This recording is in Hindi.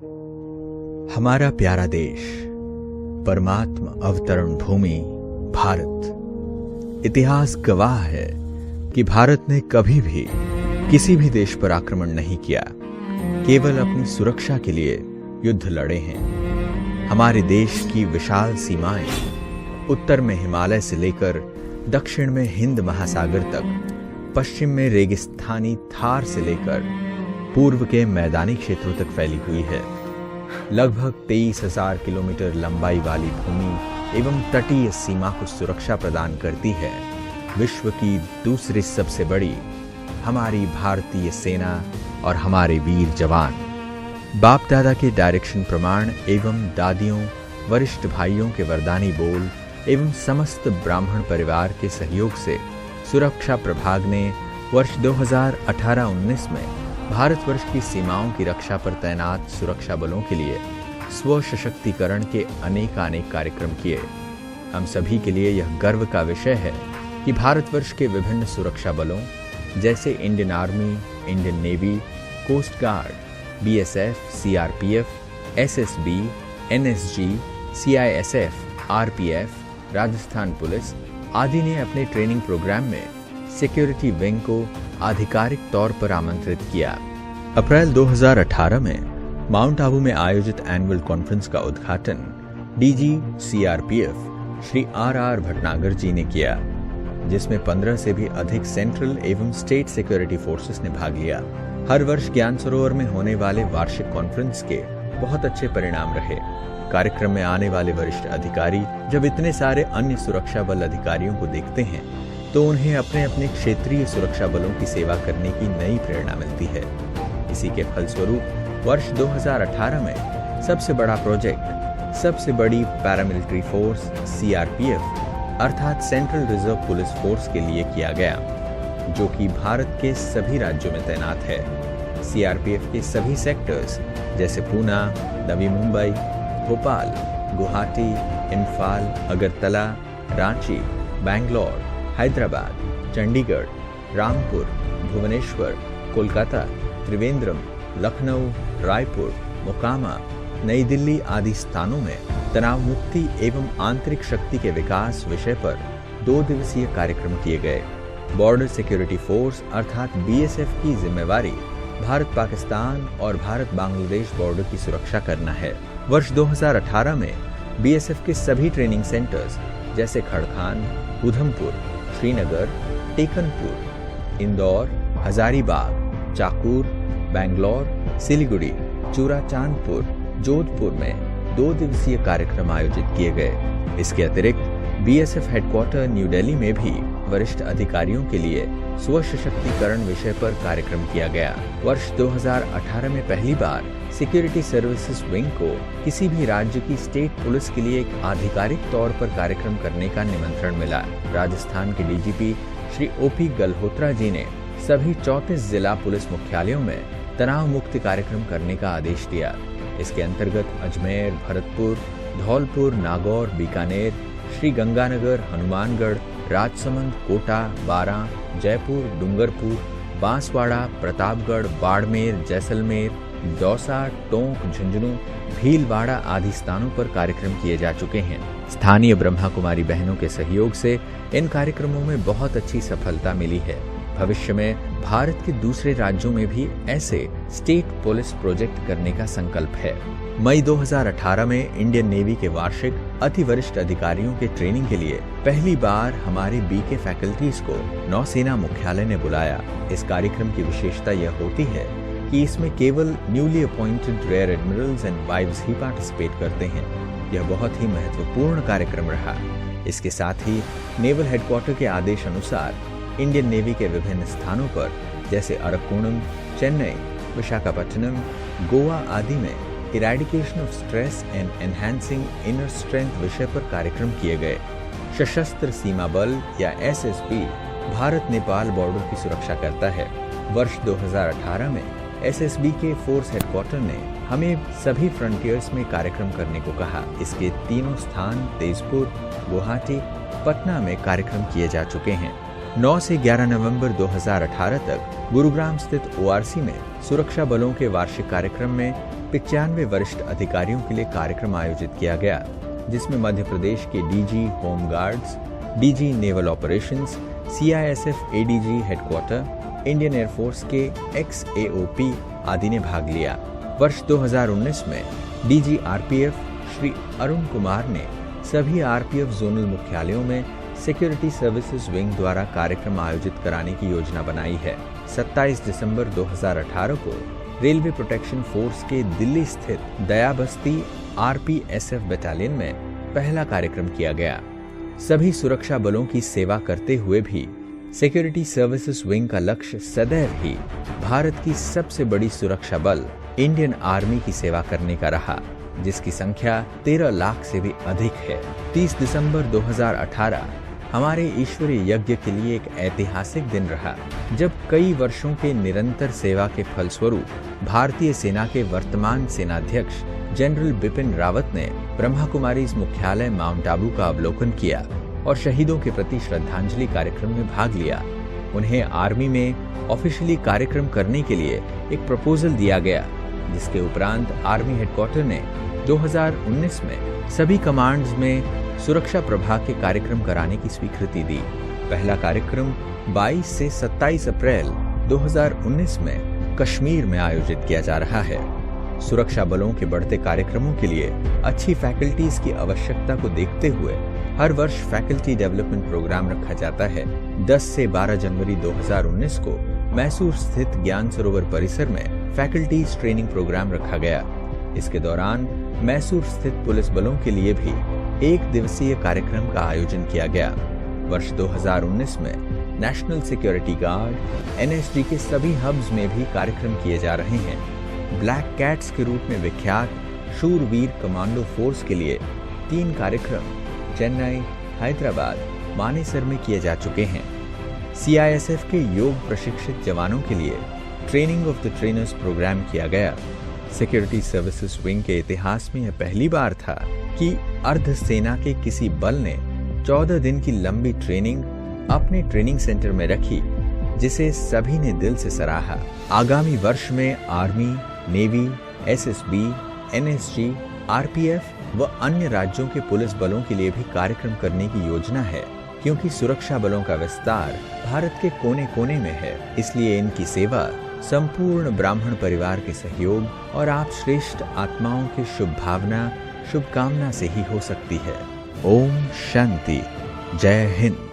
हमारा प्यारा देश, परमात्मा अवतरण भूमि भारत। इतिहास गवाह है कि भारत ने कभी भी किसी भी देश पर आक्रमण नहीं किया, केवल अपनी सुरक्षा के लिए युद्ध लड़े हैं। हमारे देश की विशाल सीमाएं उत्तर में हिमालय से लेकर दक्षिण में हिंद महासागर तक, पश्चिम में रेगिस्तानी थार से लेकर पूर्व के मैदानी क्षेत्रों तक फैली हुई है। लगभग 23,000 किलोमीटर लंबाई वाली भूमि एवं तटीय सीमा को सुरक्षा प्रदान करती है विश्व की दूसरी सबसे बड़ी हमारी भारतीय सेना और हमारे वीर जवान। बाप दादा के डायरेक्शन प्रमाण एवं दादियों, वरिष्ठ भाइयों के वरदानी बोल एवं समस्त ब्राह्मण परिवार के सहयोग से सुरक्षा प्रभाग ने वर्ष 2018-19 में भारतवर्ष की सीमाओं की रक्षा पर तैनात सुरक्षा बलों के लिए स्व सशक्तिकरण के अनेक कार्यक्रम किए। हम सभी के लिए यह गर्व का विषय है कि भारतवर्ष के विभिन्न सुरक्षा बलों जैसे Indian Army, Indian Navy, Coast Guard, BSF, CRPF, SSB, NSG, CISF, RPF, Rajasthan police आदि ने अपने ट्रेनिंग प्रोग्राम में सिक्योरिटी विंग को आधिकारिक तौर पर आमंत्रित किया। अप्रैल 2018 में माउंट आबू में आयोजित एनुअल कॉन्फ्रेंस का उद्घाटन DG CRPF Shri R Bhatnagar ji ने किया, जिसमें 15 से भी अधिक सेंट्रल एवं स्टेट सिक्योरिटी फोर्सेस ने भाग लिया। हर वर्ष ज्ञान सरोवर में होने वाले वार्षिक कॉन्फ्रेंस के बहुत अच्छे परिणाम रहे। कार्यक्रम में आने वाले वरिष्ठ अधिकारी जब इतने सारे अन्य सुरक्षा बल अधिकारियों को देखते हैं तो उन्हें अपने अपने क्षेत्रीय सुरक्षा बलों की सेवा करने की नई प्रेरणा मिलती है। इसी के फलस्वरूप वर्ष 2018 में सबसे बड़ा प्रोजेक्ट सबसे बड़ी पैरामिलिट्री फोर्स सीआरपीएफ अर्थात सेंट्रल रिजर्व पुलिस फोर्स के लिए किया गया, जो कि भारत के सभी राज्यों में तैनात है। सीआरपीएफ के सभी सेक्टर्स जैसे पूना, नवी मुंबई, भोपाल, गुवाहाटी, इम्फाल, अगरतला, रांची, बैंगलोर, हैदराबाद, चंडीगढ़, रामपुर, भुवनेश्वर, कोलकाता, त्रिवेंद्रम, लखनऊ, रायपुर, मोकामा, नई दिल्ली आदि स्थानों में तनाव मुक्ति एवं आंतरिक शक्ति के विकास विषय पर 2 दिवसीय कार्यक्रम किए गए। बॉर्डर सिक्योरिटी फोर्स अर्थात बीएसएफ की जिम्मेवारी भारत पाकिस्तान और भारत बांग्लादेश बॉर्डर की सुरक्षा करना है। वर्ष 2018 में बीएसएफ के सभी ट्रेनिंग सेंटर्स जैसे खड़खान, उधमपुर, श्रीनगर, टेकनपुर, इंदौर, हजारीबाग, चाकूर, बैंगलोर, सिलीगुड़ी, चूराचांदपुर, जोधपुर में 2 दिवसीय कार्यक्रम आयोजित किए गए। इसके अतिरिक्त बीएसएफ हेडक्वार्टर न्यू दिल्ली में भी वरिष्ठ अधिकारियों के लिए स्व सशक्तिकरण विषय पर कार्यक्रम किया गया। वर्ष 2018 में पहली बार सिक्योरिटी सर्विसेज विंग को किसी भी राज्य की स्टेट पुलिस के लिए एक आधिकारिक तौर पर कार्यक्रम करने का निमंत्रण मिला। राजस्थान के डीजीपी श्री ओपी गल्होत्रा जी ने सभी 34 जिला पुलिस मुख्यालयों में तनाव मुक्त कार्यक्रम करने का आदेश दिया। इसके अंतर्गत अजमेर, भरतपुर, धौलपुर, नागौर, बीकानेर, श्री गंगानगर, हनुमानगढ़, राजसमंद, कोटा, बारां, जयपुर, डूंगरपुर, बांसवाड़ा, प्रतापगढ़, बाड़मेर, जैसलमेर, दौसा, टोंक, झुंझुनू, भीलवाड़ा आदि स्थानों पर कार्यक्रम किए जा चुके हैं। स्थानीय ब्रह्मा कुमारी बहनों के सहयोग से इन कार्यक्रमों में बहुत अच्छी सफलता मिली है। भविष्य में भारत के दूसरे राज्यों में भी ऐसे स्टेट पुलिस प्रोजेक्ट करने का संकल्प है। मई 2018 में इंडियन नेवी के वार्षिक अति वरिष्ठ अधिकारियों के ट्रेनिंग के लिए पहली बार हमारे बीके फैकल्टीज को नौसेना मुख्यालय ने बुलाया। इस कार्यक्रम की विशेषता यह होती है कि इसमें केवल newly appointed rear admirals and wives ही पार्टिसिपेट करते हैं। यह बहुत ही महत्वपूर्ण कार्यक्रम रहा। इसके साथ ही नेवल हेडक्वार्टर के आदेश अनुसार इंडियन नेवी के विभिन्न स्थानों पर जैसे अरक्कोणम, चेन्नई, विशाखापट्टनम, गोवा आदि में eradication of stress and enhancing inner strength विषय पर कार्यक्रम किए गए। सशस्त्र सीमा बल या एसएसबी भारत नेपाल बॉर्डर की सुरक्षा करता है। वर्ष 2018 में एसएसबी के फोर्स हेडक्वार्टर ने हमें सभी फ्रंटियर्स में कार्यक्रम करने को कहा। इसके 3 स्थान तेजपुर, गुवाहाटी, पटना में कार्यक्रम किए जा चुके हैं। 9 से 11 नवंबर 2018 तक गुरुग्राम स्थित ओआरसी में सुरक्षा बलों के वार्षिक कार्यक्रम में 95 वरिष्ठ अधिकारियों के लिए कार्यक्रम आयोजित किया गया, जिसमें मध्य प्रदेश के DG home guards, DG naval operations, CISF ADG headquarter, Indian air force के XAOP आदि ने भाग लिया। वर्ष 2019 में डीजी RPF श्री अरुण कुमार ने सभी RPF जोनल मुख्यालयों में सिक्योरिटी सर्विसेज विंग द्वारा कार्यक्रम आयोजित कराने की योजना बनाई है। 27 दिसंबर 2018 को रेलवे प्रोटेक्शन फोर्स के दिल्ली स्थित दया बस्ती RPSF बटालियन में पहला कार्यक्रम किया गया। सभी सुरक्षा बलों की सेवा करते हुए भी सिक्योरिटी सर्विसेज विंग का लक्ष्य सदैव ही भारत की सबसे बड़ी सुरक्षा बल इंडियन आर्मी की सेवा करने का रहा, जिसकी संख्या 13 लाख से भी अधिक है। 30 दिसंबर 2018 हमारे ईश्वरीय यज्ञ के लिए एक ऐतिहासिक दिन रहा, जब कई वर्षों के निरंतर सेवा के फलस्वरूप भारतीय सेना के वर्तमान सेनाध्यक्ष जनरल बिपिन रावत ने ब्रह्मा कुमारीज मुख्यालय माउंट आबू का अवलोकन किया और शहीदों के प्रति श्रद्धांजलि कार्यक्रम में भाग लिया। उन्हें आर्मी में ऑफिशियली कार्यक्रम करने के लिए एक प्रपोजल दिया गया, जिसके उपरांत आर्मी हेडक्वार्टर ने 2019 में सभी कमांड्स में सुरक्षा प्रभाग के कार्यक्रम कराने की स्वीकृति दी। पहला कार्यक्रम 22 से 27 अप्रैल 2019 में कश्मीर में आयोजित किया जा रहा है। सुरक्षा बलों के बढ़ते कार्यक्रमों के लिए अच्छी फैकल्टीज की आवश्यकता को देखते हुए हर वर्ष फैकल्टी डेवलपमेंट प्रोग्राम रखा जाता है। 10 से 12 जनवरी 2019 को मैसूर स्थित ज्ञान सरोवर परिसर में फैकल्टीज ट्रेनिंग प्रोग्राम रखा गया। इसके दौरान मैसूर स्थित पुलिस बलों के लिए भी एक दिवसीय कार्यक्रम का आयोजन किया गया। वर्ष 2019 में नेशनल सिक्योरिटी गार्ड NSG के सभी हब्स में भी कार्यक्रम किए जा रहे हैं। ब्लैक कैट्स के रूप में विख्यात शूरवीर कमांडो फोर्स के लिए 3 कार्यक्रम चेन्नई, हैदराबाद, मानेसर में किए जा चुके हैं। CISF के योग प्रशिक्षित जवानों के लिए training of the trainers programme किया गया। सिक्योरिटी सर्विसेज विंग के इतिहास में यह पहली बार था कि अर्ध सेना के किसी बल ने 14 दिन की लंबी ट्रेनिंग अपने ट्रेनिंग सेंटर में रखी, जिसे सभी ने दिल से सराहा। आगामी वर्ष में army, navy, SSB, NSG, RPF व अन्य राज्यों के पुलिस बलों के लिए भी कार्यक्रम करने की योजना है, क्योंकि सुरक्षा बलों का विस्तार भारत के कोने कोने में है। इसलिए इनकी सेवा संपूर्ण ब्राह्मण परिवार के सहयोग और आप श्रेष्ठ आत्माओं की शुभकामना से ही हो सकती है। ओम शांति। जय हिंद।